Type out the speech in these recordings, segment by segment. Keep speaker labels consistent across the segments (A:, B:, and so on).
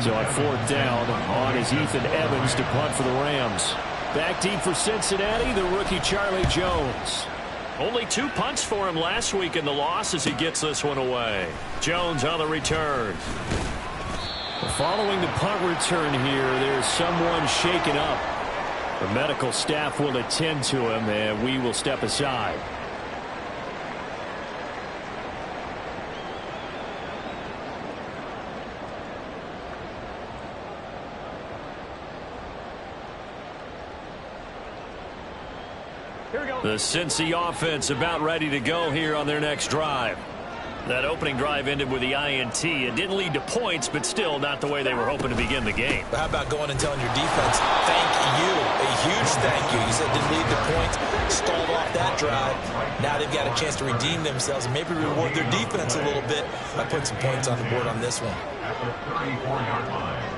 A: So on fourth down, on is Ethan Evans to punt for the Rams. Back deep for Cincinnati, the rookie Charlie Jones.
B: Only 2 punts for him last week in the loss as he gets this one away. Jones on the return.
A: Following the punt return here, there's someone shaken up. The medical staff will attend to him, and we will step aside.
B: The Cincy offense about ready to go here on their next drive. That opening drive ended with the INT. It didn't lead to points, but still not the way they were hoping to begin the game.
C: But how about going and telling your defense, thank you, a huge thank you. You said didn't lead to points, stalled off that drive. Now they've got a chance to redeem themselves and maybe reward their defense a little bit by putting some points on the board on this one.
D: At the 34-yard line.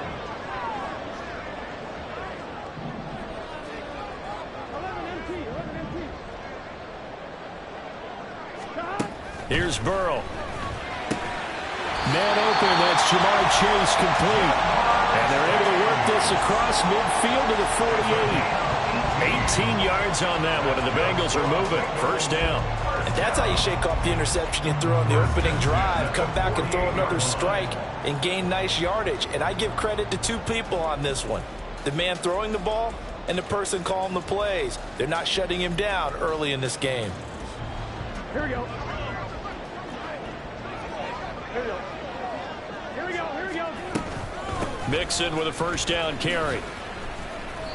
B: Here's Burrow.
A: Man open, that's Jamar Chase complete. And they're able to work this across midfield to the 48.
B: 18 yards on that one, and the Bengals are moving. First down.
C: And that's how you shake off the interception you threw on the opening drive. Come back and throw another strike and gain nice yardage. And I give credit to 2 people on this one. The man throwing the ball and the person calling the plays. They're not shutting him down early in this game.
E: Here we go. Here we go. Here we go. Here we go.
B: Mixon with a first down carry.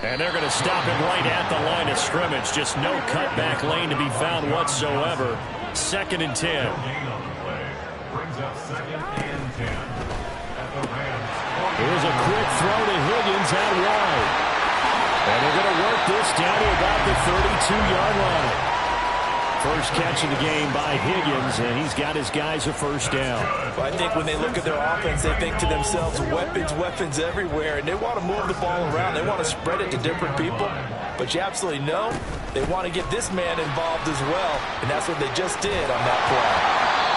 B: And they're going to stop him right at the line of scrimmage. Just no cutback lane to be found whatsoever. 2nd and 10.
D: Brings up 2nd and 10. At the Rams.
A: Here's a quick throw to Higgins out wide. And they're going to work this down to about the 32-yard line. First catch of the game by Higgins, and he's got his guys a first down.
C: Well, I think when they look at their offense, they think to themselves, weapons, weapons everywhere, and they want to move the ball around. They want to spread it to different people, but you absolutely know they want to get this man involved as well, and that's what they just did on that play.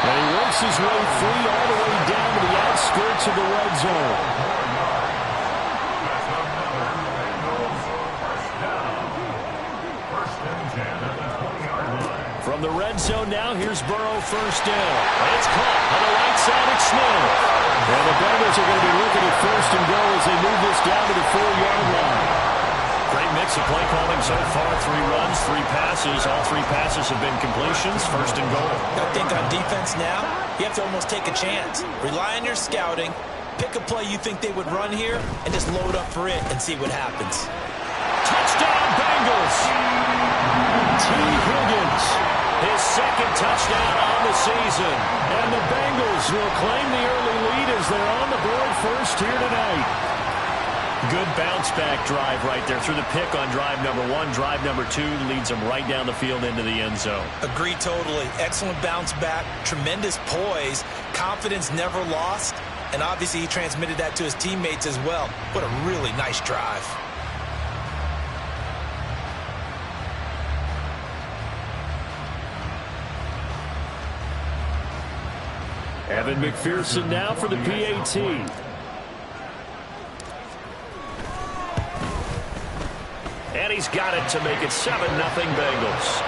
A: And he works his way free all the way down to the outskirts of the red zone. From the red zone now, here's Burrow first down.
B: It's caught on the right side. It's Smith.
A: And the Bengals are going to be looking at first and goal as they move this down to the 4-yard line.
B: Great mix of play calling so far. 3 runs, 3 passes. All 3 passes have been completions. First and goal.
C: I think on defense now, you have to almost take a chance. Rely on your scouting. Pick a play you think they would run here and just load up for it and see what happens.
B: Touchdown, Bengals.
A: T. Higgins.
B: His 2nd touchdown on the season.
A: And the Bengals will claim the early lead as they're on the board first here tonight.
B: Good bounce-back drive right there through the pick on drive number 1. Drive number 2 leads them right down the field into the end zone.
C: Agree totally. Excellent bounce back. Tremendous poise. Confidence never lost. And obviously he transmitted that to his teammates as well. What a really nice drive.
A: Evan McPherson now for the PAT.
B: And he's got it to make it 7-0 Bengals.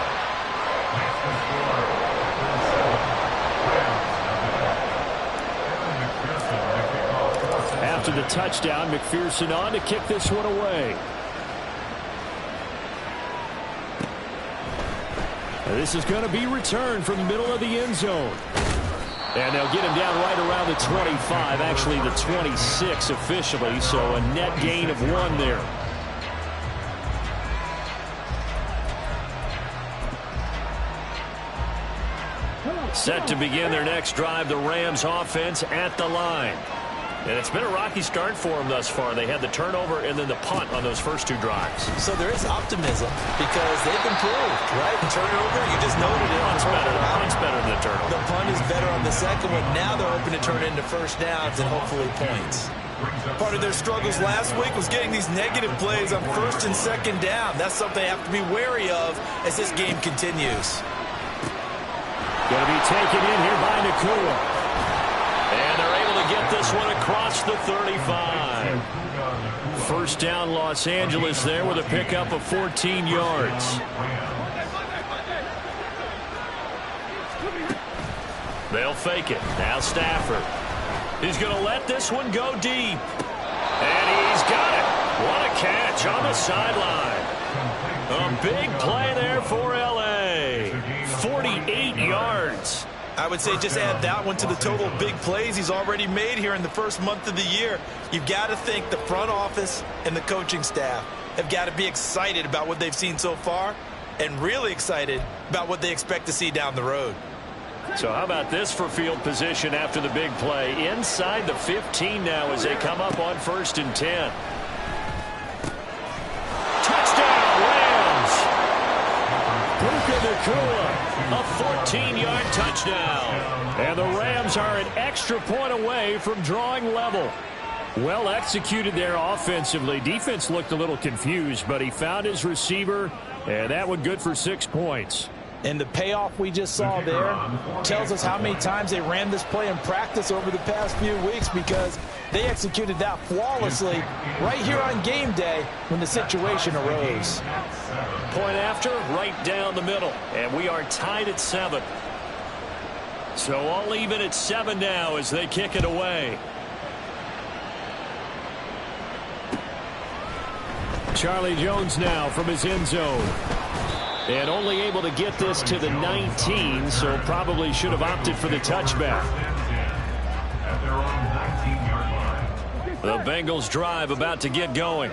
A: After the touchdown, McPherson on to kick this one away. This is going to be returned from the middle of the end zone. And they'll get him down right around the 25, actually the 26 officially, so a net gain of 1 there.
B: Set to begin their next drive, the Rams offense at the line. And it's been a rocky start for them thus far. They had the turnover and then the punt on those first 2 drives.
C: So there is optimism because they've improved, right? The turnover, you just noted it.
B: Punt's better than the turnover.
C: The punt is better on the second one. Now they're hoping to turn it into first downs and hopefully points. Part of their struggles last week was getting these negative plays on first and second down. That's something they have to be wary of as this game continues.
A: Going to be taken in here by Nakua.
B: And they're able to get this one across the 35. First down, Los Angeles there with a pickup of 14 yards. They'll fake it. Now Stafford. He's going to let this one go deep. And he's got it. What a catch on the sideline. A big play there for L.A. 48 yards.
C: I would say just add that one to the total big plays he's already made here in the first month of the year. You've got to think the front office and the coaching staff have got to be excited about what they've seen so far and really excited about what they expect to see down the road.
B: So how about this for field position after the big play? Inside the 15 now as they come up on 1st and 10. Touchdown, Rams! Puka Nacua, a 14-yard touchdown. And the Rams are an extra point away from drawing level. Well executed there offensively. Defense looked a little confused, but he found his receiver, and that one good for 6 points.
C: And the payoff we just saw there tells us how many times they ran this play in practice over the past few weeks, because they executed that flawlessly right here on game day when the situation arose.
B: Point after, right down the middle. And we are tied at 7. So all even at 7 now as they kick it away. Charlie Jones now from his end zone. And only able to get this to the 19, so probably should have opted for the touchback. The Bengals drive about to get going.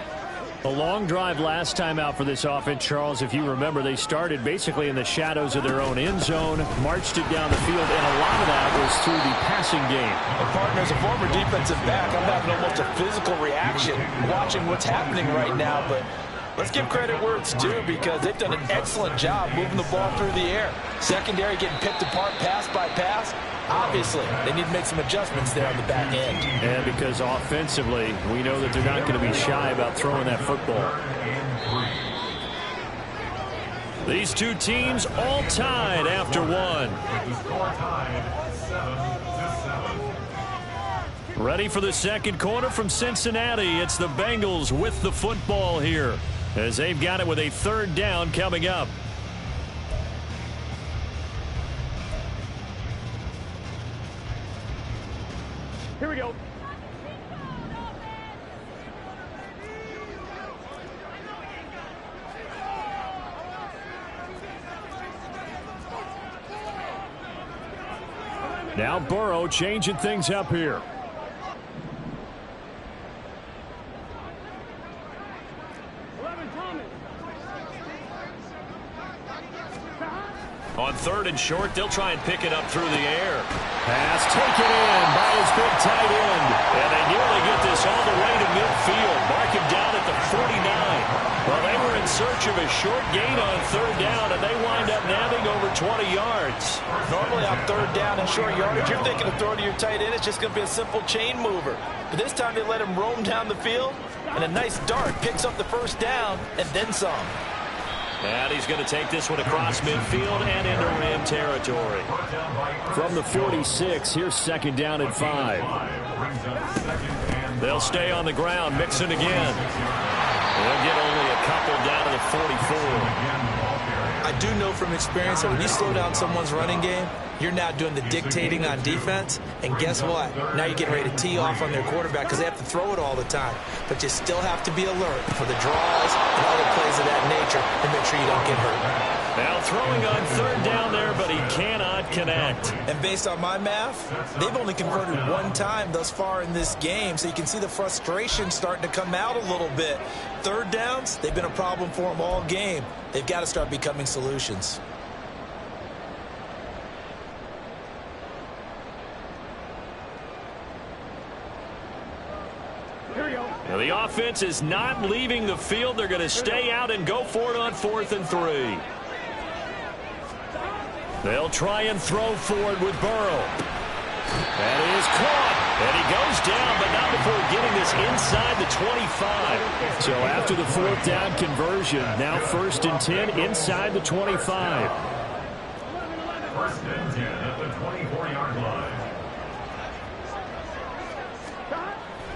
B: A long drive last time out for this offense, Charles. If you remember, they started basically in the shadows of their own end zone, marched it down the field, and a lot of that was through the passing game.
C: And partner, as a former defensive back, I'm having almost a physical reaction watching what's happening right now, but let's give credit where it's due, because they've done an excellent job moving the ball through the air. Secondary getting picked apart pass by pass. Obviously, they need to make some adjustments there on the back end.
B: And because offensively, we know that they're not going to be shy about throwing that football. These two teams all tied after one. Ready for the second quarter from Cincinnati. It's the Bengals with the football here, as they've got it with a 3rd down coming up.
E: Here we go.
B: Now Burrow changing things up here. On 3rd and short, they'll try and pick it up through the air. Pass taken in by his big tight end. And they nearly get this all the way to midfield. Mark him down at the 49. Well, they were in search of a short gain on 3rd down, and they wind up nabbing over 20 yards.
C: Normally on 3rd down and short yardage, you're thinking of throwing to your tight end. It's just going to be a simple chain mover. But this time they let him roam down the field, and a nice dart picks up the 1st down and then some.
B: And he's going to take this one across midfield and into Ram territory. From the 46, here's 2nd down and 5. They'll stay on the ground, Mixon again. They'll get only a couple down to the 44.
C: I do know from experience that when you slow down someone's running game, you're now doing the dictating on defense. And guess what? Now you're getting ready to tee off on their quarterback because they have to throw it all the time. But you still have to be alert for the draws and other plays of that nature and make sure you don't get hurt.
B: Now throwing on 3rd down there, but he cannot connect.
C: And based on my math, they've only converted 1 time thus far in this game, so you can see the frustration starting to come out a little bit. 3rd downs, they've been a problem for them all game. They've got to start becoming solutions.
E: Here we go.
B: Now the offense is not leaving the field. They're going to stay out and go for it on 4th and 3. They'll try and throw forward with Burrow. That is caught. And he goes down, but not before getting this inside the 25. So after the 4th down conversion, now 1st and 10 inside the 25.
D: 1st and 10 at the 24-yard line.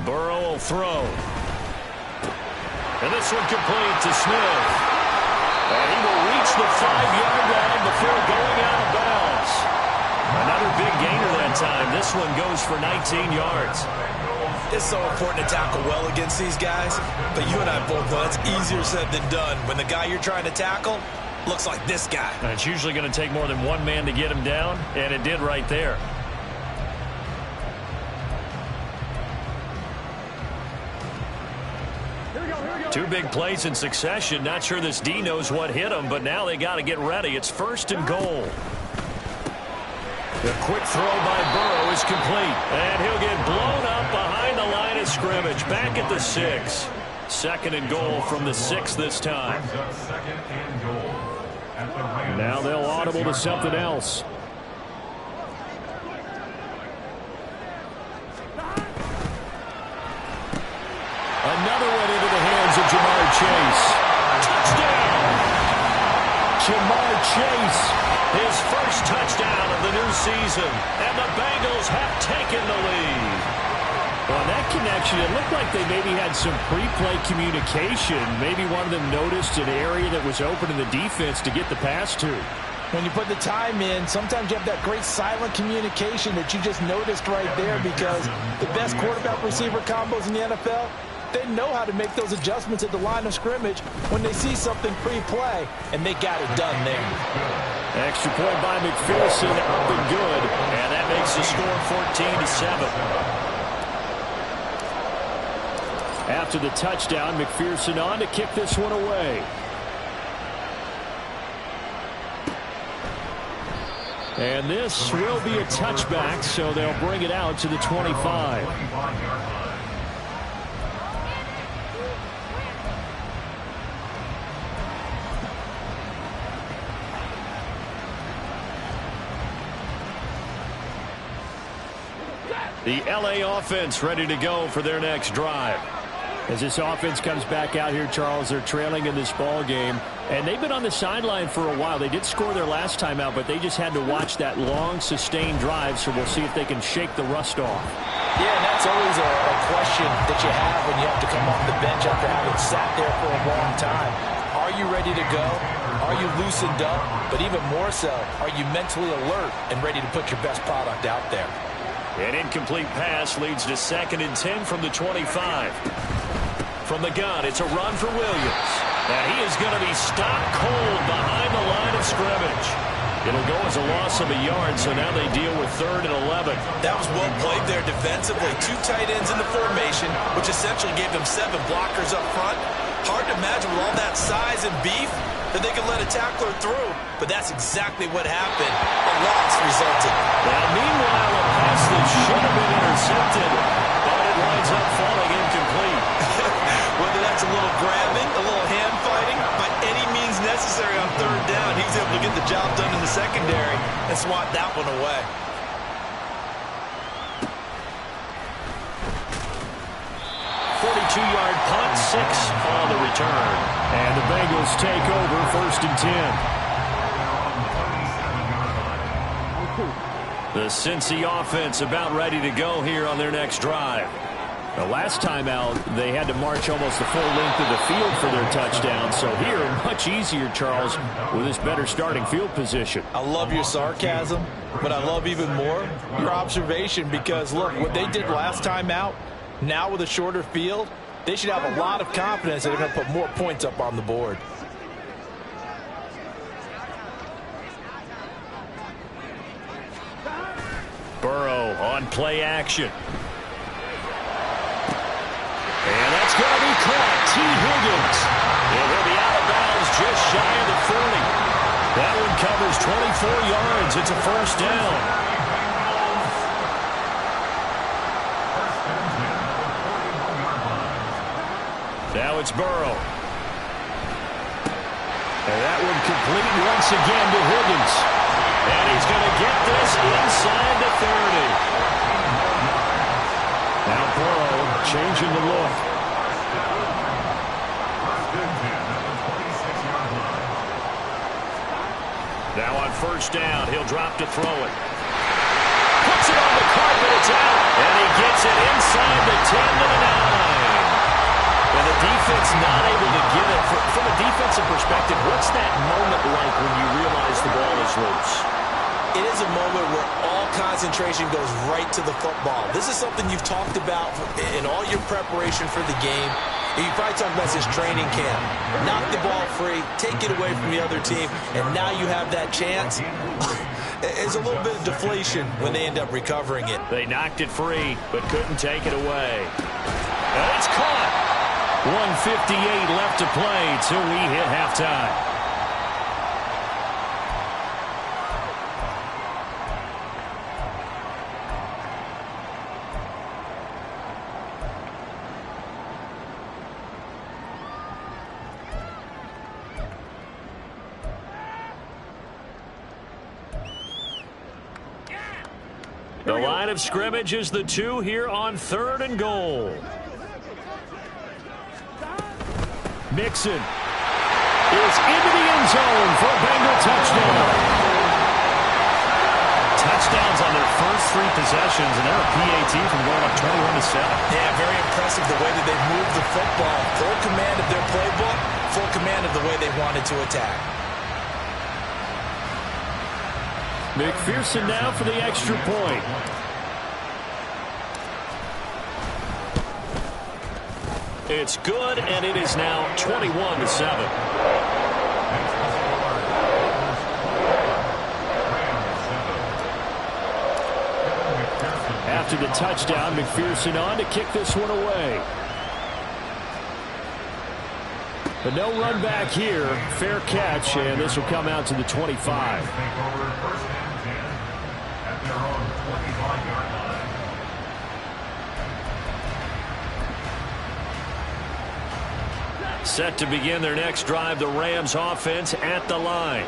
B: Burrow will throw. And this one complete to Smith. And he will reach the 5-yard line before going out of bounds. Another big gainer that time. This one goes for 19 yards.
C: It's so important to tackle well against these guys, but you and I both know it's easier said than done when the guy you're trying to tackle looks like this guy.
B: And it's usually going to take more than one man to get him down, and it did right there. Two big plays in succession. Not sure this D knows what hit him, but now they got to get ready. It's 1st and goal. The quick throw by Burrow is complete. And he'll get blown up behind the line of scrimmage. Back at the 6. 2nd and goal from the 6 this time.
A: Now they'll audible to something else.
B: Another one into the hands of Jamar Chase. Touchdown!
A: Jamar Chase.
B: His first touchdown of the new season. And the Bengals have taken the lead.
A: On that connection, it looked like they maybe had some pre-play communication. Maybe one of them noticed an area that was open in the defense to get the pass to.
C: When you put the time in, sometimes you have that great silent communication that you just noticed right there, because the best quarterback-receiver combos in the NFL, they know how to make those adjustments at the line of scrimmage when they see something pre-play, and they got it done there.
A: Extra point by McPherson, up and good.
B: And that makes the score 14-7.
A: After the touchdown, McPherson on to kick this one away. And this will be a touchback, so they'll bring it out to the 25.
B: The LA offense ready to go for their next drive.
A: As this offense comes back out here, Charles, they're trailing in this ball game, and they've been on the sideline for a while. They did score their last time out, but they just had to watch that long, sustained drive, so we'll see if they can shake the rust off.
C: Yeah, and that's always a question that you have when you have to come off the bench after having sat there for a long time. Are you ready to go? Are you loosened up? But even more so, are you mentally alert and ready to put your best product out there?
B: An incomplete pass leads to 2nd and 10 from the 25. From the gun, it's a run for Williams. And he is going to be stopped cold behind the line of scrimmage. It'll go as a loss of a yard, so now they deal with 3rd and 11.
C: That was well played there defensively. 2 tight ends in the formation, which essentially gave them 7 blockers up front. Hard to imagine with all that size and beef that they could let a tackler through, but that's exactly what happened. A loss resulted.
B: Now, meanwhile, a pass that should have been intercepted, but it winds up falling incomplete.
C: Whether that's a little grabbing, a little hand fighting, by any means necessary on 3rd down, he was able to get the job done in the secondary and swat that one away.
B: Yard punt, 6 on the return.
A: And the Bengals take over 1st and 10.
B: The Cincy offense about ready to go here on their next drive.
A: The last time out, they had to march almost the full length of the field for their touchdown. So here, much easier, Charles, with this better starting field position.
C: I love your sarcasm, but I love even more your observation, because, look, what they did last time out, now with a shorter field, they should have a lot of confidence that they're going to put more points up on the board.
B: Burrow on play action. And that's going to be caught. T. Higgins. And he'll be out of bounds just shy of the 40. That one covers 24 yards. It's a 1st down. Now it's Burrow.
A: And that one complete once again to Higgins.
B: And he's going to get this inside the 30.
A: Now Burrow changing the look.
B: Now on 1st down, he'll drop to throw it. Puts it on the carpet, it's out. And he gets it inside inside the 10 to the 9. And the defense not able to get it. From a defensive perspective, what's that moment like when you realize the ball is loose?
C: It is a moment where all concentration goes right to the football. This is something you've talked about in all your preparation for the game. You probably talked about this training camp. Knock the ball free, take it away from the other team, and now you have that chance. There's a little bit of deflation when they end up recovering it.
B: They knocked it free, but couldn't take it away. And it's caught. 1:58 left to play till we hit halftime. The line of scrimmage is the 2 here on 3rd and goal. Mixon is into the end zone for a Bengal touchdown. Touchdowns on their first 3 possessions, and they're a PAT from going up 21-7.
C: Yeah, very impressive the way that they've moved the football. Full command of their playbook, full command of the way they wanted to attack.
B: McPherson now for the extra point. It's good, and it is now 21-7. After the touchdown, McPherson on to kick this one away. But no run back here. Fair catch, and this will come out to the 25. Set to begin their next drive, the Rams offense at the line.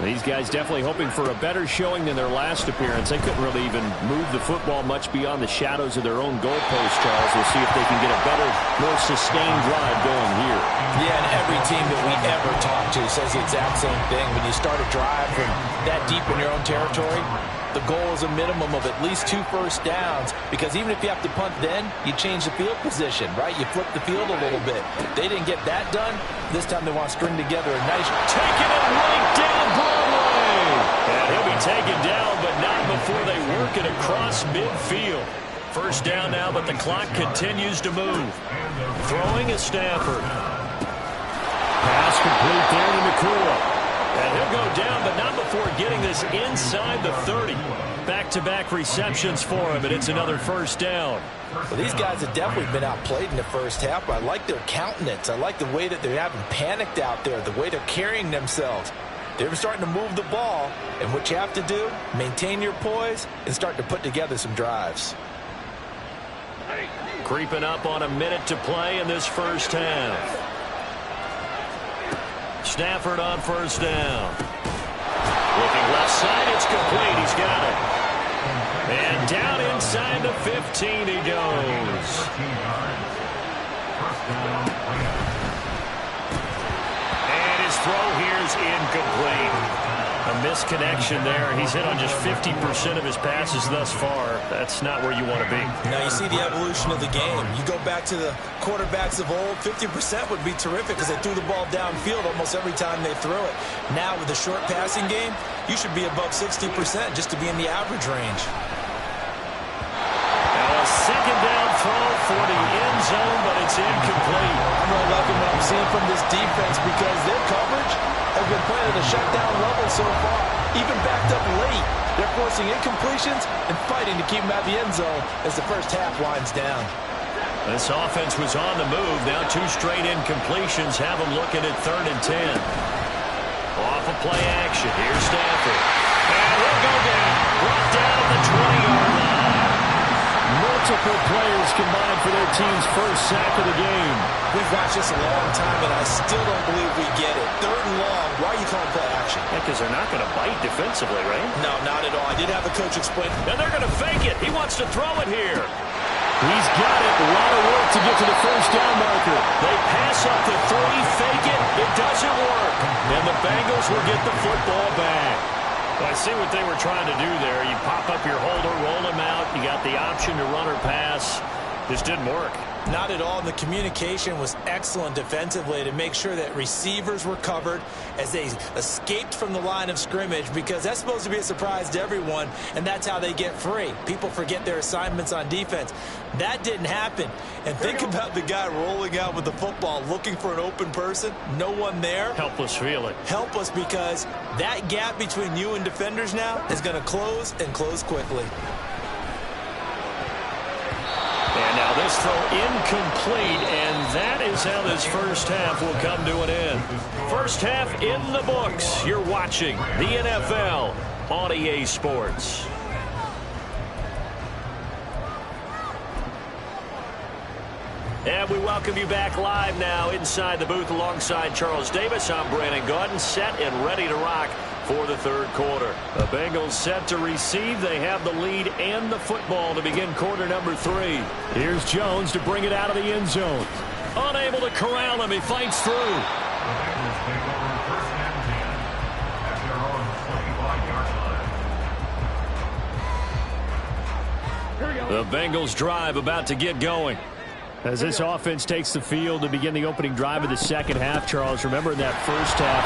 B: These guys definitely hoping for a better showing than their last appearance. They couldn't really even move the football much beyond the shadows of their own goalpost, Charles. We'll see if they can get a better, more sustained drive going here.
C: Yeah, and every team that we ever talk to says the exact same thing. When you start a drive from that deep in your own territory, the goal is a minimum of at least 2 first downs, because even if you have to punt then, you change the field position, right? You flip the field a little bit. They didn't get that done. This time they want to string together a nice...
B: Taking it right down Broadway. And he'll be taken down, but not before they work it across midfield. First down now, but the clock continues to move. Throwing is Stafford. Pass complete there to Nakua. And he'll go down, but not before getting this inside the 30. Back-to-back receptions for him, and it's another first down.
C: Well, these guys have definitely been outplayed in the first half, but I like their countenance. I like the way that they haven't panicked out there, the way they're carrying themselves. They're starting to move the ball, and what you have to do, maintain your poise and start to put together some drives.
B: Creeping up on a minute to play in this first half. Stafford on first down. Looking left side, it's complete. He's got it. And down inside the 15 he goes. And his throw here is incomplete. A misconnection there. He's hit on just 50% of his passes thus far. That's not where you want to be.
C: Now you see the evolution of the game. You go back to the quarterbacks of old, 50% would be terrific because they threw the ball downfield almost every time they threw it. Now with the short passing game, you should be above 60% just to be in the average range.
B: Now a second down throw for the end zone, but it's incomplete.
C: I'm really liking what I'm seeing from this defense because their coverage has been playing at a shutdown level so far. Even backed up late, they're forcing incompletions and fighting to keep them out of the end zone as the first half winds down.
B: This offense was on the move. Now 2 straight incompletions have them looking at 3rd and 10. Off of play action. Here's Stafford. And he'll go down. Brought down at the 20-yard line.
A: Multiple players combined for their team's first sack of the game.
C: We've watched this a long time, and I still don't believe we get it. 3rd and long. Why are you calling play action?
B: Yeah, because they're not going to bite defensively, right?
C: No, not at all. I did have the coach explain.
B: And they're going to fake it. He wants to throw it here.
A: He's got it. A lot of work to get to the first down marker.
B: They pass up the 3, fake it. It doesn't work. And the Bengals will get the football back. Well, I see what they were trying to do there. You pop up your holder, roll him out. You got the option to run or pass. Just didn't work.
C: Not at all. And the communication was excellent defensively to make sure that receivers were covered as they escaped from the line of scrimmage, because that's supposed to be a surprise to everyone, and that's how they get free. People forget their assignments on defense. That didn't happen. And think about the guy rolling out with the football looking for an open person. No one there.
B: Helpless feeling.
C: Helpless, because that gap between you and defenders now is going to close, and close quickly.
B: And now this throw incomplete, and that is how this first half will come to an end. First half in the books. You're watching the NFL on EA Sports. And we welcome you back live now inside the booth alongside Charles Davis. I'm Brandon Gaudin, set and ready to rock for the third quarter. The Bengals set to receive. They have the lead and the football to begin quarter number 3.
A: Here's Jones to bring it out of the end zone.
B: Unable to corral him. He fights through.
D: The Bengals take over first and 10 at their own 25-yard line.
E: Here we go.
B: The Bengals drive about to get going.
A: As this offense takes the field to begin the opening drive of the second half, Charles, remember in that first half,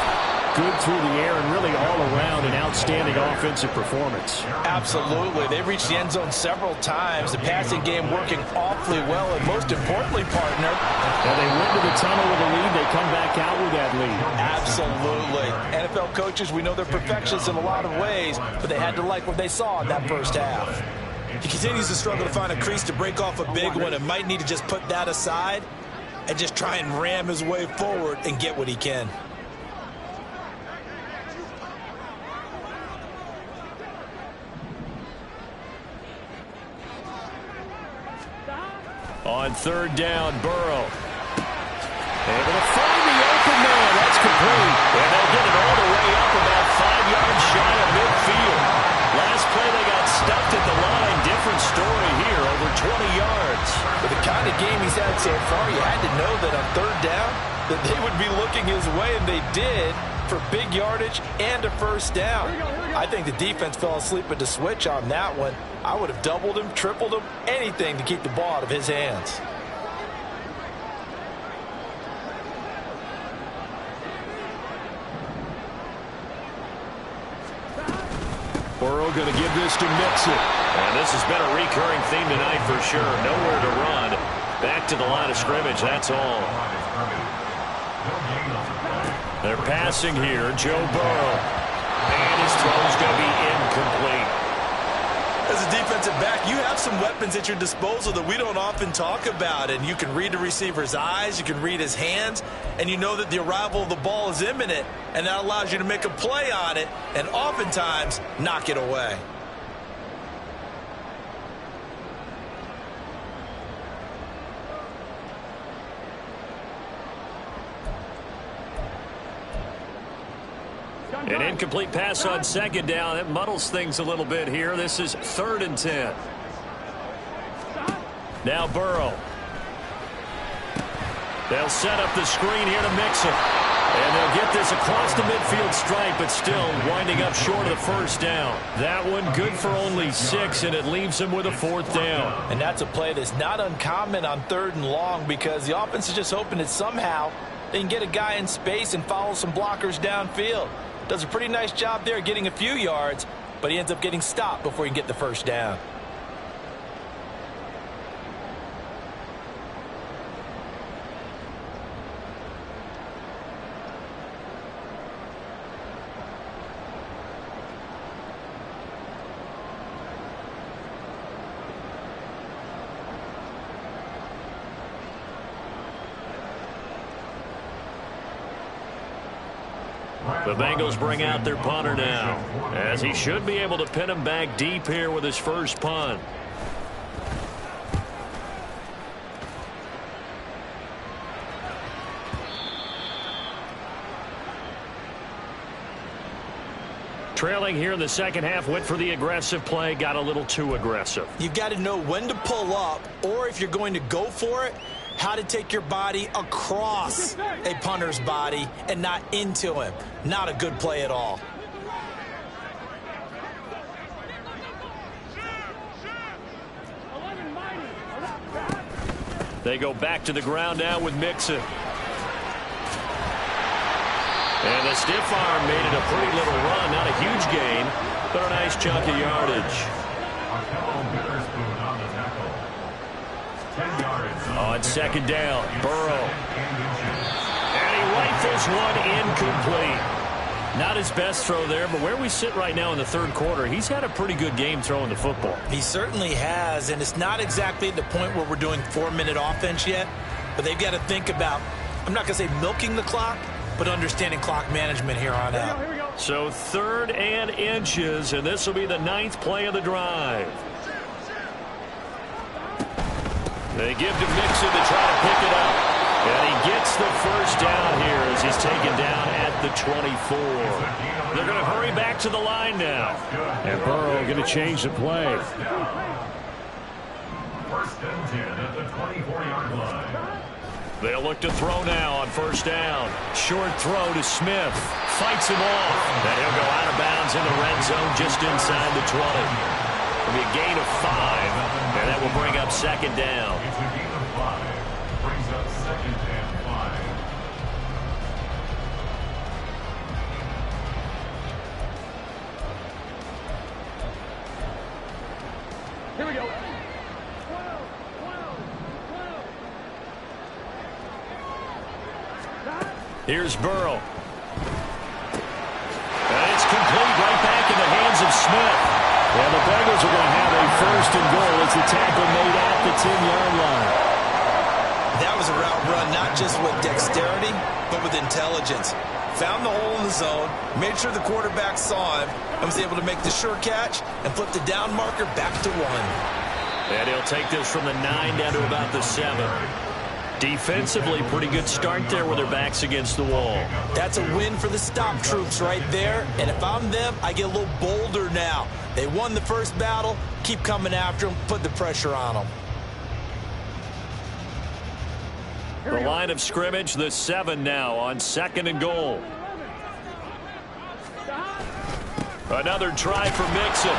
A: good through the air and really all around an outstanding offensive performance.
C: Absolutely. They've reached the end zone several times. The passing game working awfully well, and most importantly, partner,
A: Now they went to the tunnel with a lead. They come back out with that lead.
C: absolutely. NFL coaches, we know they're perfectionists in a lot of ways, but they had to like what they saw in that first half. He continues to struggle to find a crease to break off a big one, and might need to just put that aside and just try and ram his way forward and get what he can.
B: On third down, Burrow. Able to find the open man. That's complete. And they'll get it all the way up about 5 yards shy of midfield. Last play they got stuffed at the line. Different story here, over 20 yards.
C: With the kind of game he's had so far, you had to know that on third down that they would be looking his way, and they did, for big yardage and a first down. I think the defense fell asleep at the switch on that one. I would have doubled him, tripled him, anything to keep the ball out of his hands.
B: Burrow going to give this to Mixon. And this has been a recurring theme tonight for sure. Nowhere to run. Back to the line of scrimmage, that's all. They're passing here, Joe Burrow. And his throw's going to be incomplete.
C: As a defensive back, you have some weapons at your disposal that we don't often talk about. And you can read the receiver's eyes, you can read his hands, and you know that the arrival of the ball is imminent. And that allows you to make a play on it and oftentimes knock it away.
B: An incomplete pass on second down. That muddles things a little bit here. This is 3rd and 10. Now Burrow. They'll set up the screen here to Mixon. And they'll get this across the midfield stripe, but still winding up short of the first down. That one good for only 6, and it leaves them with a 4th down.
C: And that's a play that's not uncommon on 3rd and long, because the offense is just hoping that somehow they can get a guy in space and follow some blockers downfield. Does a pretty nice job there getting a few yards, but he ends up getting stopped before he can get the first down.
B: The Bengals bring out their punter now, as he should be able to pin him back deep here with his first punt. Trailing here in the second half, went for the aggressive play, got a little too aggressive.
C: You've got to know when to pull up, or if you're going to go for it, how to take your body across a punter's body and not into him. Not a good play at all.
B: They go back to the ground now with Mixon. And the stiff arm made it a pretty little run. Not a huge gain, but a nice chunk of yardage. On second down, Burrow. And he rifles one incomplete. Not his best throw there, but where we sit right now in the third quarter, he's had a pretty good game throwing the football.
C: He certainly has, and it's not exactly at the point where we're doing 4-minute offense yet, but they've got to think about, I'm not going to say milking the clock, but understanding clock management here on out.
E: Here we go.
B: So 3rd and inches, and this will be the 9th play of the drive. They give to Mixon to try to pick it up. And he gets the first down here as he's taken down at the 24. They're going to hurry back to the line now.
A: And Burrow going to change the play.
D: 1st and 10 at the 24-yard line.
B: They'll look to throw now on 1st down. Short throw to Smith. Fights him off. And he'll go out of bounds in the red zone just inside the 20. It'll be a gain of 5. And that will bring up 2nd down.
D: It's a gain of 5. Brings up 2nd and 5.
E: Here we go.
B: Here's Burrow. And it's complete right back in the hands of Smith.
A: Yeah, the Bengals are going to have a 1st and goal as the tackle made at the 10-yard line.
C: That was a route run not just with dexterity, but with intelligence. Found the hole in the zone, made sure the quarterback saw him, and was able to make the sure catch and flip the down marker back to 1.
B: And he'll take this from the 9 down to about the 7. Defensively, pretty good start there with their backs against the wall.
C: That's a win for the stop troops right there. And if I'm them, I get a little bolder now. They won the first battle. Keep coming after them. Put the pressure on them.
B: The line of scrimmage, the 7 now on 2nd and goal. Another try for Mixon.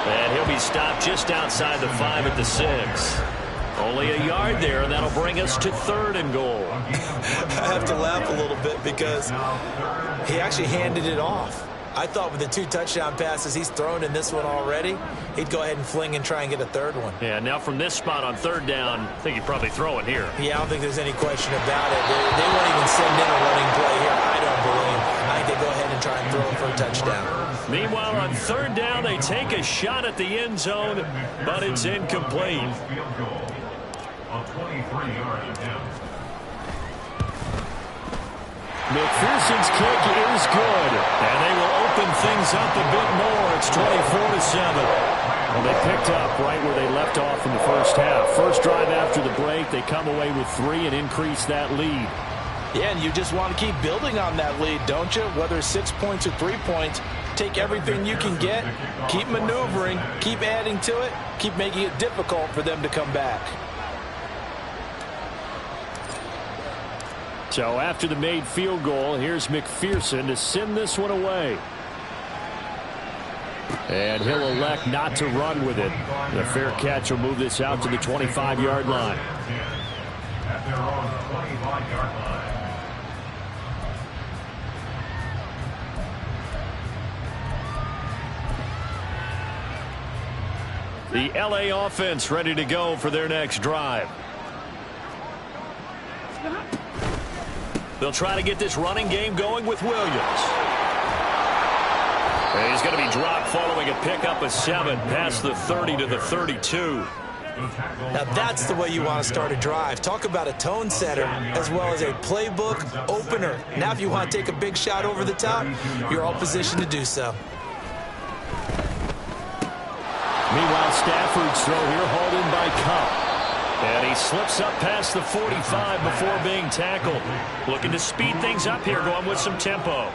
B: And he'll be stopped just outside the 5 at the 6. Only a yard there, and that'll bring us to 3rd and goal.
C: I have to laugh a little bit because he actually handed it off. I thought with the 2 touchdown passes he's thrown in this one already, he'd go ahead and fling and try and get a 3rd one.
B: Yeah, now from this spot on 3rd down, I think he'd probably throw it here.
C: Yeah, I don't think there's any question about it. They won't even send in a running play here, I don't believe. I think they go ahead and try and throw it for a touchdown.
B: Meanwhile, on 3rd down, they take a shot at the end zone, but it's incomplete.
D: Field goal. A 23-yard attempt.
A: McPherson's kick is good.
B: And they will open things up a bit more. It's 24-7.
A: Well, they picked up right where they left off in the first half. First drive after the break, they come away with 3 and increase that lead.
C: Yeah, and you just want to keep building on that lead, don't you? Whether it's 6 points or 3 points, take everything you can get, keep maneuvering, keep adding to it, keep making it difficult for them to come back.
A: So after the made field goal, here's McPherson to send this one away. And he'll elect not to run with it. The fair catch will move this out to the 25-yard line.
D: At their own 25-yard line.
B: The LA offense ready to go for their next drive. They'll try to get this running game going with Williams. And he's going to be dropped following a pickup of 7 past the 30 to the 32.
C: Now that's the way you want to start a drive. Talk about a tone setter as well as a playbook opener. Now if you want to take a big shot over the top, you're all positioned to do so.
A: Meanwhile, Stafford's throw here hauled in by Kupp.
B: And he slips up past the 45 before being tackled. Looking to speed things up here, going with some tempo.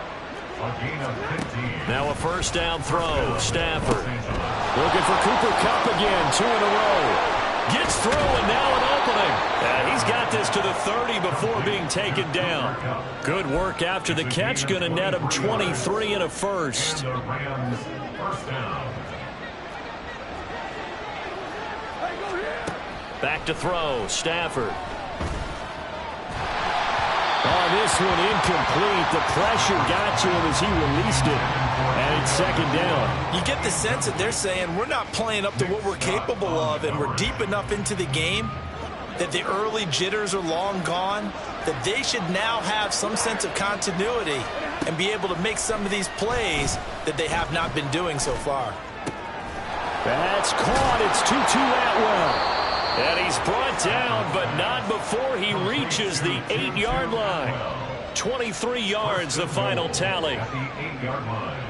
B: Now a first down throw. Stafford.
A: Looking for Cooper Kupp again. 2 in a row.
B: Gets through and now an opening. And he's got this to the 30 before being taken down. Good work after the catch. Going to net him 23 and a first. Back to throw, Stafford.
A: Oh, this one incomplete. The pressure got to him as he released it. And it's second down.
C: You get the sense that they're saying we're not playing up to what we're capable of, and we're deep enough into the game that the early jitters are long gone, that they should now have some sense of continuity and be able to make some of these plays that they have not been doing so far.
A: That's caught. It's Tutu Atwell.
B: And he's brought down, but not before he reaches the 8-yard line. 23 yards, the final tally.
D: At the 8-yard line.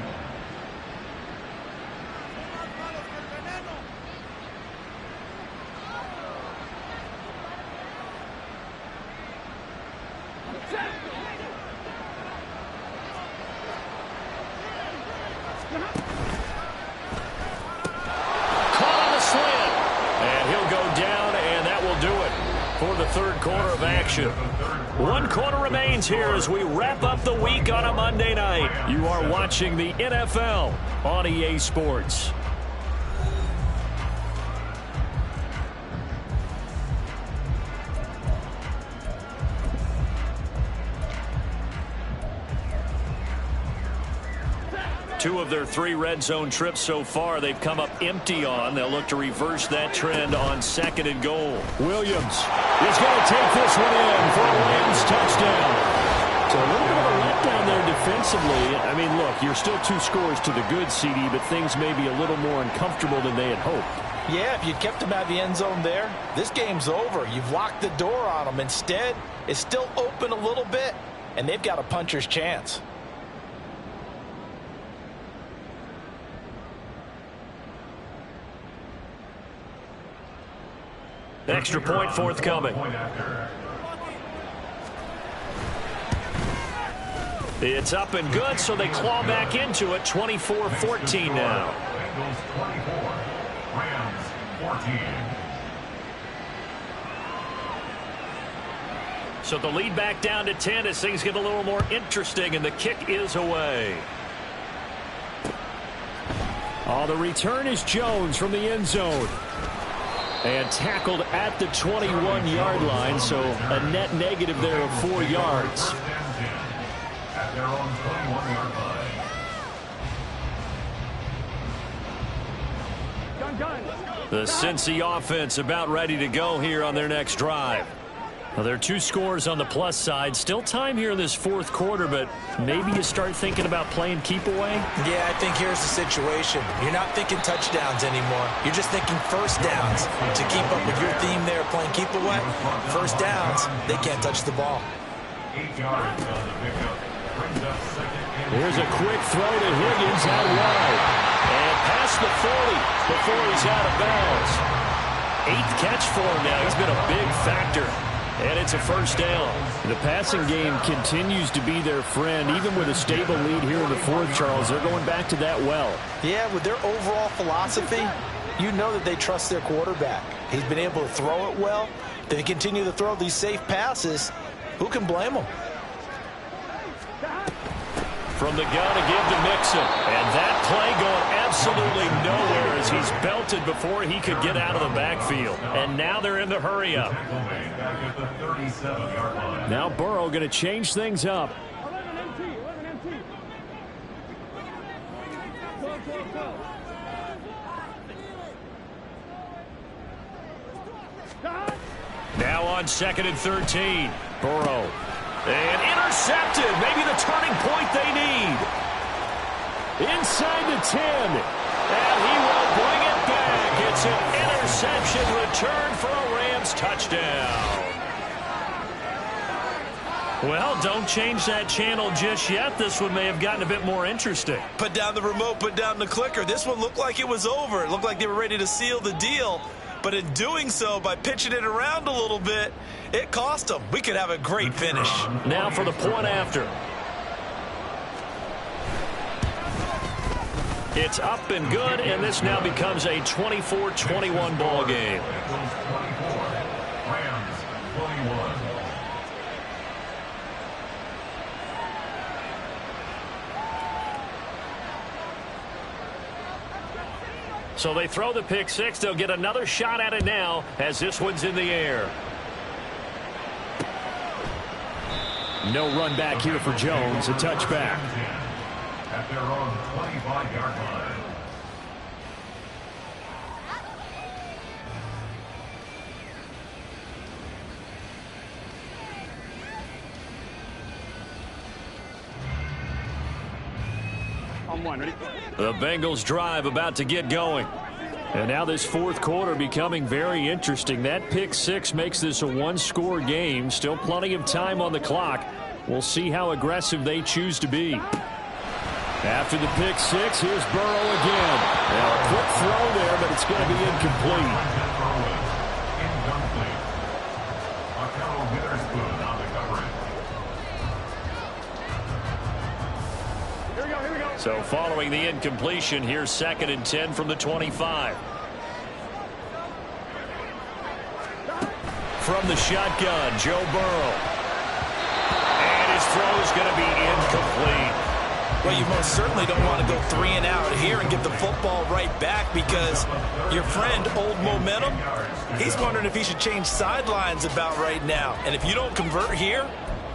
B: Caught on the slant. And he'll go down, and that will do it for the third quarter of action. 1 quarter remains here as we wrap up the week on a Monday night. You are watching the NFL on EA Sports. Two of their 3 red zone trips so far they've come up empty on. They'll look to reverse that trend on 2nd and goal.
A: Williams is going to take this one in for a Rams touchdown. So a little bit of a letdown there defensively. I mean, look, you're still 2 scores to the good, CD, but things may be a little more uncomfortable than they had hoped.
C: Yeah, if you'd kept them out of the end zone there, this game's over. You've locked the door on them. Instead, it's still open a little bit, and they've got a puncher's chance.
B: Extra point forthcoming. It's up and good, so they claw back into it. 24-14 now.
D: Bengals 24, Rams 14.
B: So the lead back down to 10 as things get a little more interesting, and the kick is away.
A: Oh, the return is Jones from the end zone. And tackled at the 21-yard line, so a net negative there of 4 yards.
D: At their own 21-yard line.
B: The Cincy offense about ready to go here on their next drive. Well, there are 2 scores on the plus side. Still time here in this 4th quarter, but maybe you start thinking about playing keep away?
C: Yeah, I think here's the situation. You're not thinking touchdowns anymore. You're just thinking first downs. To keep up with your theme there, playing keep away, first downs, they can't touch the ball.
D: 8 yards on the pickup. Brings up 2nd and 10.
A: Here's a quick throw to Higgins out wide.
B: And past the 40 before he's out of bounds. 8th catch for him now. He's been a big factor. And it's a first down.
A: The passing game continues to be their friend. Even with a stable lead here in the 4th, Charles, they're going back to that well.
C: Yeah, with their overall philosophy, you know that they trust their quarterback. He's been able to throw it well. They continue to throw these safe passes. Who can blame them?
B: From the gun to give to Mixon. And that play going absolutely nowhere as he's belted before he could get out of the backfield. And now they're in the hurry up.
D: Tackle made back at the 37-yard line.
A: Now Burrow going to change things up.
E: 11 MT. Go.
B: Now on 2nd and 13. Burrow. And intercepted. Maybe the turning point they need.
A: Inside the 10.
B: And he will bring it back. It's an interception return for a Rams touchdown. Well, don't change that channel just yet. This one may have gotten a bit more interesting.
C: Put down the remote, put down the clicker. This one looked like it was over. It looked like they were ready to seal the deal. But in doing so, by pitching it around a little bit, it cost them. We could have a great finish.
B: Now for the point after. It's up and good, and this now becomes a 24-21 ball game.
D: Bengals 24, Rams 21.
B: So they throw the pick six. They'll get another shot at it now as this one's in the air.
A: No run back here for Jones. A touchback.
D: At their own 25-yard line.
E: On one, ready?
B: The Bengals drive about to get going.
A: And now this fourth quarter becoming very interesting. That pick six makes this a one-score game. Still plenty of time on the clock. We'll see how aggressive they choose to be. After the pick six, here's Burrow again. Now a quick throw there, but it's going to be incomplete.
D: Incomplete. Markel Witherspoon on the coverage.
E: Here we go, here we go.
B: So following the incompletion, here's 2nd and 10 from the 25. From the shotgun, Joe Burrow. And his throw is going to be incomplete.
C: Well, you most certainly don't want to go 3 and out here and get the football right back because your friend, Old Momentum, he's wondering if he should change sidelines about right now. And if you don't convert here,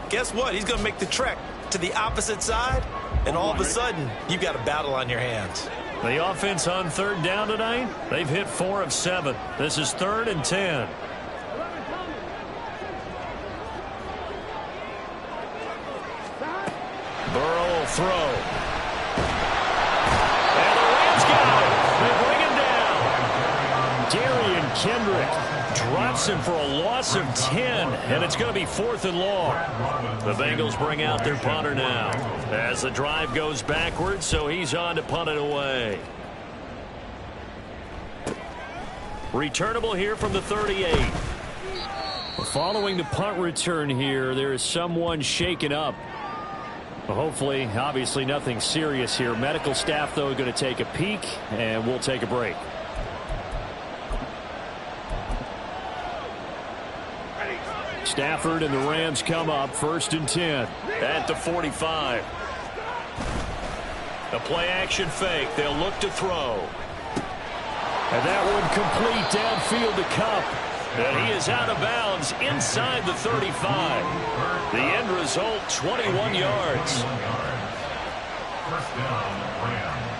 C: guess what? He's going to make the trek to the opposite side, and all of a sudden, you've got a battle on your hands.
B: The offense on 3rd down tonight, they've hit 4 of 7. This is 3rd and 10. Burrow will throw. And the Rams got it. They bring him down.
A: Darian Kendrick
B: Drops him for a loss of 10, and it's going to be 4th and long. The Bengals bring out their punter now as the drive goes backwards, so he's on to punt it away. Returnable here from the 38.
A: Following the punt return here, there is someone shaken up. Hopefully, obviously nothing serious here. Medical staff, though, going to take a peek, and we'll take a break. Stafford and the Rams come up 1st and 10.
B: At the 45. The play action fake. They'll look to throw.
A: And that one complete downfield to Kupp.
B: And he is out of bounds inside the 35. The end result, 21 yards.
D: First down, Rams.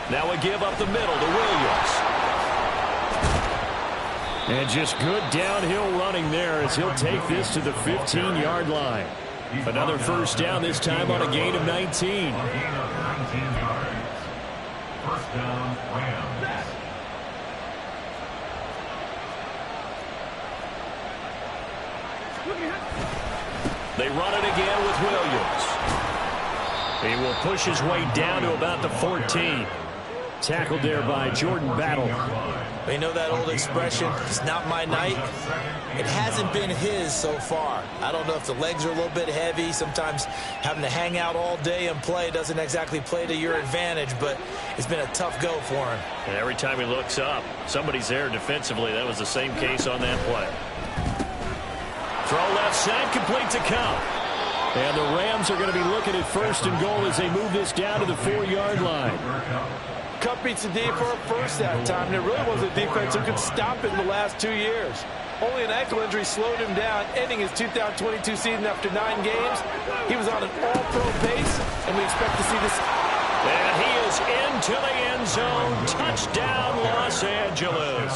B: Now a give up the middle to Williams.
A: And just good downhill running there as he'll take this to the 15-yard line. Another first down, this time on a gain of 19.
D: A gain of 19 yards. First down, Rams.
B: They run it again with Williams.
A: He will push his way down to about the 14. Tackled there by Jordan Battle.
C: You know that old expression, it's not my night? It hasn't been his so far. I don't know if the legs are a little bit heavy. Sometimes having to hang out all day and play doesn't exactly play to your advantage, but it's been a tough go for him.
B: And every time he looks up, somebody's there defensively. That was the same case on that play.
A: Throw left side, complete to Kupp. And the Rams are going to be looking at 1st and goal as they move this down to the 4-yard line.
F: Kupp beats the D for a first that time. There really wasn't a defense who could stop it in the last 2 years. Only an ankle injury slowed him down, ending his 2022 season after 9 games. He was on an all-pro pace, and we expect to see this.
B: And he is into the end zone. Touchdown, Los Angeles.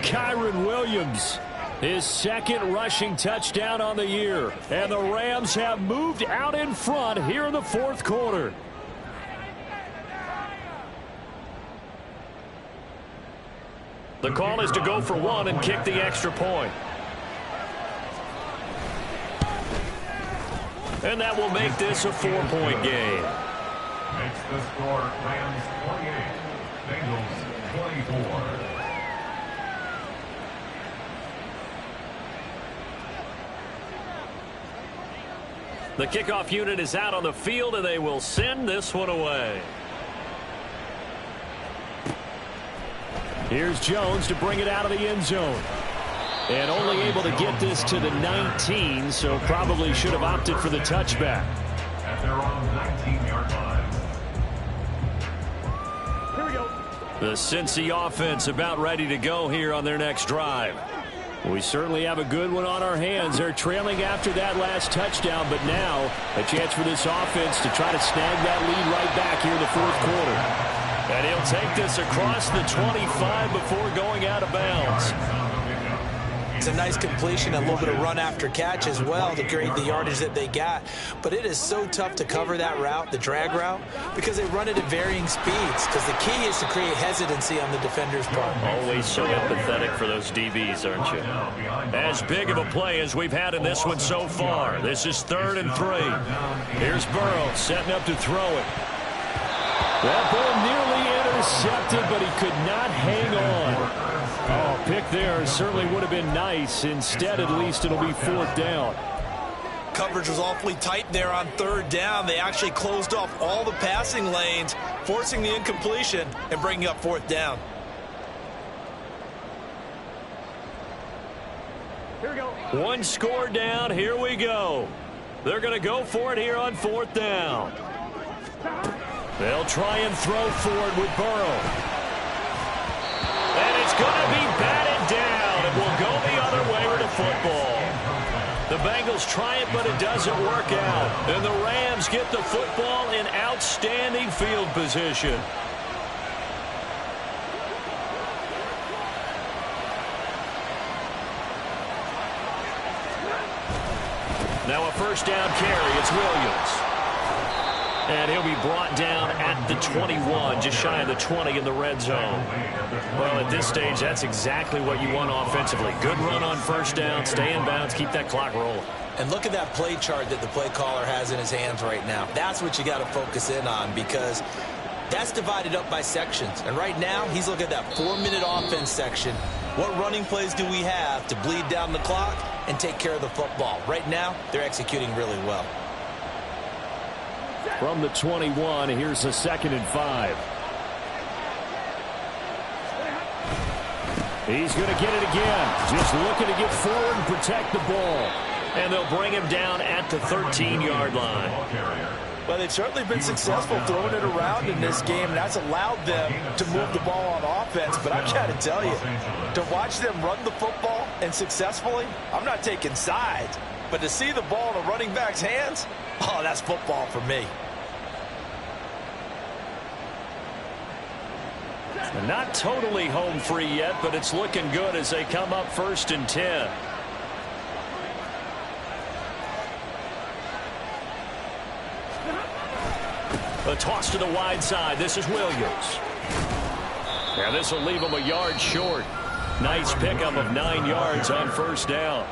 A: Kyren Williams, his 2nd rushing touchdown on the year. And the Rams have moved out in front here in the 4th quarter.
B: The call is to go for 1 and kick the extra point. And that will make this a 4-point game.
D: Makes the score Rams 28, Bengals 24.
B: The kickoff unit is out on the field, and they will send this one away.
A: Here's Jones to bring it out of the end zone. And only able to get this to the 19, so probably should have opted for the touchback.
D: At their own 19-yard line.
B: The Cincy offense about ready to go here on their next drive.
A: We certainly have a good one on our hands. They're trailing after that last touchdown, but now a chance for this offense to try to snag that lead right back here in the fourth quarter.
B: And he'll take this across the 25 before going out of bounds.
C: It's a nice completion, a little bit of run after catch as well to create the yardage that they got. But it is so tough to cover that route, the drag route, because they run it at varying speeds. Because the key is to create hesitancy on the defender's part.
B: Always so empathetic for those DBs, aren't you? As big of a play as we've had in this one so far. This is 3rd and 3. Here's Burrow setting up to throw it.
A: That ball nearly intercepted, but he could not hang on. Oh, pick there certainly would have been nice. Instead, at least it'll be 4th down.
C: Coverage was awfully tight there on 3rd down. They actually closed off all the passing lanes, forcing the incompletion and bringing up 4th down.
E: Here we go.
B: One score down. Here we go. They're going to go for it here on 4th down. They'll try and throw for it with Burrow. And it's going to be batted down. It will go the other way with the football. The Bengals try it, but it doesn't work out. And the Rams get the football in outstanding field position. Now a 1st down carry. It's Williams. And he'll be brought down at the 21, just shy of the 20 in the red zone. Well, at this stage, that's exactly what you want offensively. Good run on 1st down, stay in bounds, keep that clock rolling.
C: And look at that play chart that the play caller has in his hands right now. That's what you got to focus in on, because that's divided up by sections. And right now, he's looking at that 4-minute offense section. What running plays do we have to bleed down the clock and take care of the football? Right now, they're executing really well.
A: From the 21, here's a 2nd and 5. He's going to get it again. Just looking to get forward and protect the ball.
B: And they'll bring him down at the 13-yard line.
F: Well, they've certainly been successful throwing it around in this game, and that's allowed them to move the ball on offense. But I've got to tell you, to watch them run the football and successfully, I'm not taking sides. But to see the ball in a running back's hands, oh, that's football for me.
B: Not totally home free yet, but it's looking good as they come up 1st and 10. A toss to the wide side. This is Williams. And this will leave him a yard short. Nice pickup of 9 yards on 1st down.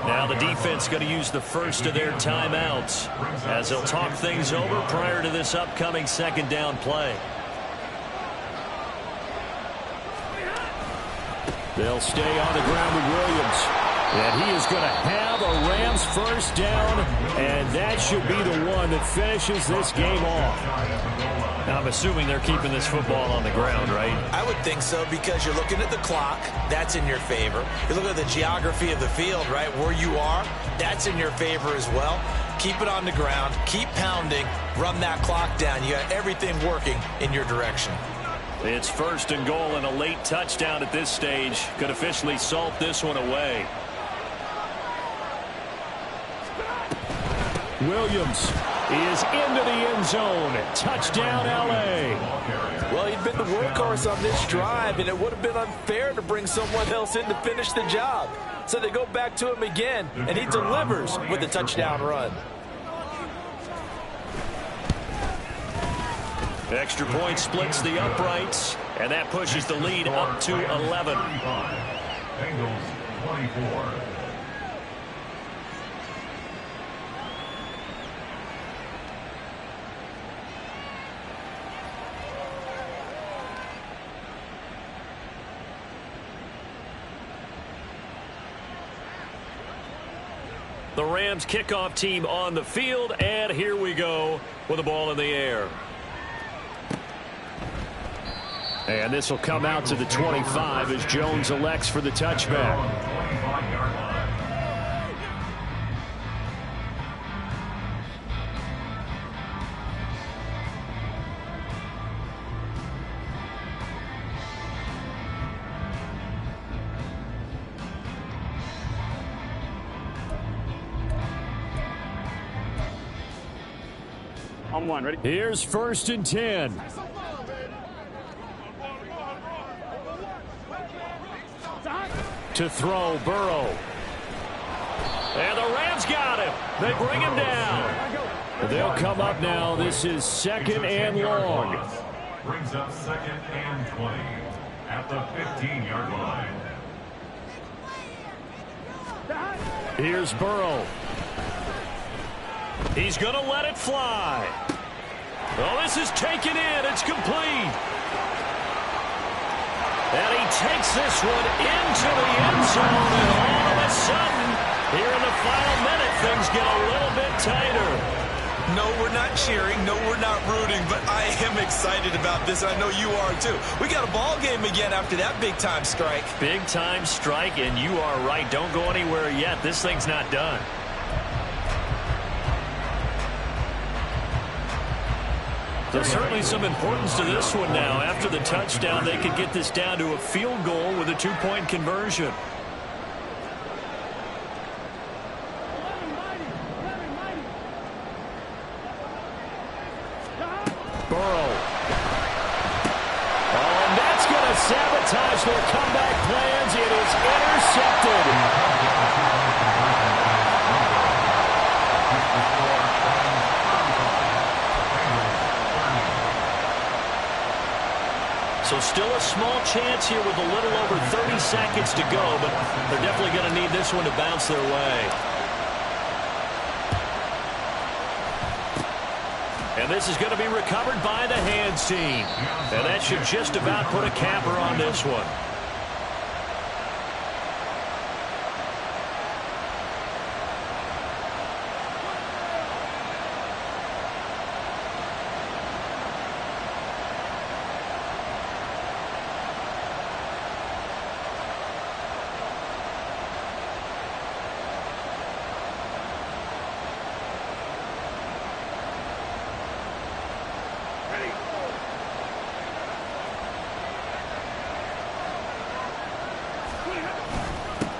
B: Now the defense going to use the first of their timeouts as they'll talk things over prior to this upcoming 2nd down play.
A: They'll stay on the ground with Williams. And he is going to have a Rams 1st down, and that should be the one that finishes this game off.
B: Now, I'm assuming they're keeping this football on the ground, right?
C: I would think so, because you're looking at the clock. That's in your favor. You look at the geography of the field, right, where you are. That's in your favor as well. Keep it on the ground. Keep pounding. Run that clock down. You got everything working in your direction.
B: It's 1st and goal, and a late touchdown at this stage could officially salt this one away.
A: Williams is into the end zone. Touchdown, L.A.
F: Well, he'd been the workhorse on this drive, and it would have been unfair to bring someone else in to finish the job. So they go back to him again, and he delivers with a touchdown run.
B: Extra point splits the uprights, and that pushes the lead up to 11.
D: Bengals 24.
B: The Rams kickoff team on the field, and here we go with the ball in the air.
A: And this will come out to the 25 as Jones elects for the touchback.
E: On one, ready?
B: Here's 1st and 10. To throw, Burrow. And the Rams got him. They bring him down. They'll come up now. This is 2nd and long.
D: Brings up 2nd and 20 at the 15-yard line.
B: Here's Burrow. He's going to let it fly. Oh, this is taken in. It's complete. And he takes this one into the end zone. And all of a sudden, here in the final minute, things get a little bit tighter.
C: No, we're not cheering. No, we're not rooting. But I am excited about this. I know you are, too. We got a ball game again after that big-time strike.
B: Big-time strike, and you are right. Don't go anywhere yet. This thing's not done. There's certainly some importance to this one now. After the touchdown, they could get this down to a field goal with a 2-point conversion. Burrow. Oh, and that's going to sabotage their comeback plans. It is intercepted. So still a small chance here with a little over 30 seconds to go, but they're definitely going to need this one to bounce their way. And this is going to be recovered by the hands team. And that should just about put a capper on this one.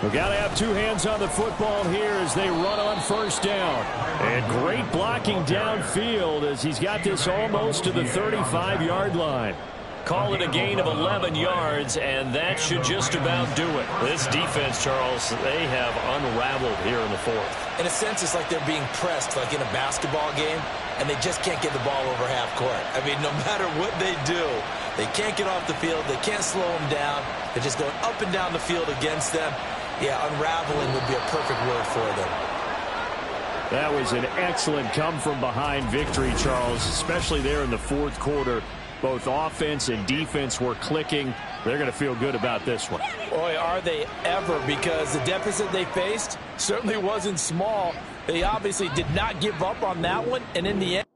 B: We've got to have two hands on the football here as they run on 1st down. And great blocking downfield as he's got this almost to the 35-yard line. Call it a gain of 11 yards, and that should just about do it. This defense, Charles, they have unraveled here in the 4th.
C: In a sense, it's like they're being pressed like in a basketball game, and they just can't get the ball over half court. I mean, no matter what they do, they can't get off the field. They can't slow them down. They're just going up and down the field against them. Yeah, unraveling would be a perfect word for them.
B: That was an excellent come-from-behind victory, Charles, especially there in the 4th quarter. Both offense and defense were clicking. They're going to feel good about this one.
F: Boy, are they ever, because the deficit they faced certainly wasn't small. They obviously did not give up on that one, and in the end,